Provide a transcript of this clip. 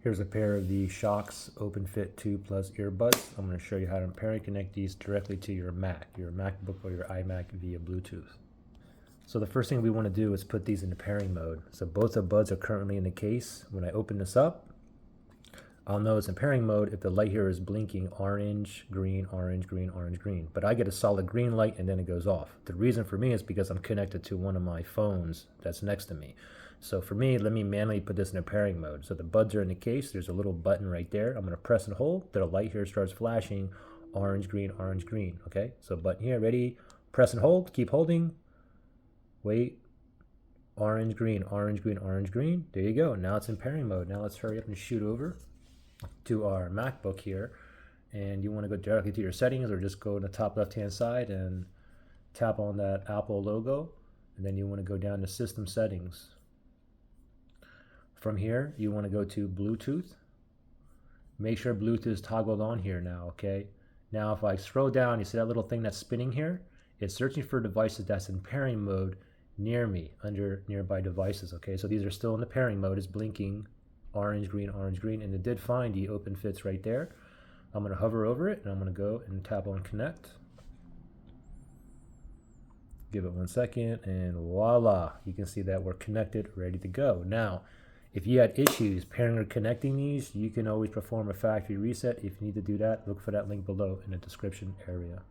Here's a pair of the SHOKZ OpenFit 2 Plus earbuds. I'm going to show you how to pair and connect these directly to your Mac, your MacBook or your iMac via Bluetooth. So the first thing we want to do is put these into pairing mode. So both the buds are currently in the case. When I open this up, I'll know it's in pairing mode if the light here is blinking orange, green, orange, green, orange, green. But I get a solid green light and then it goes off. The reason for me is because I'm connected to one of my phones that's next to me. So for me, let me manually put this in a pairing mode. So the buds are in the case. There's a little button right there. I'm going to press and hold. The light here starts flashing orange, green, orange, green. Okay, so button here, ready, press and hold, keep holding. Wait, orange, green, orange, green, orange, green. There you go. Now it's in pairing mode. Now let's hurry up and shoot over to our MacBook here. And you want to go directly to your settings or just go to the top left-hand side and tap on that Apple logo. And then you want to go down to System Settings. From here, you want to go to Bluetooth. Make sure Bluetooth is toggled on here now, okay? Now, if I scroll down, you see that little thing that's spinning here? It's searching for devices that's in pairing mode near me, under nearby devices, okay? So these are still in the pairing mode. It's blinking orange, green, and it did find the OpenFits right there. I'm going to hover over it, and I'm going to go and tap on Connect. Give it 1 second, and voila, you can see that we're connected, ready to go. Now, if you had issues pairing or connecting these, you can always perform a factory reset. If you need to do that, look for that link below in the description area.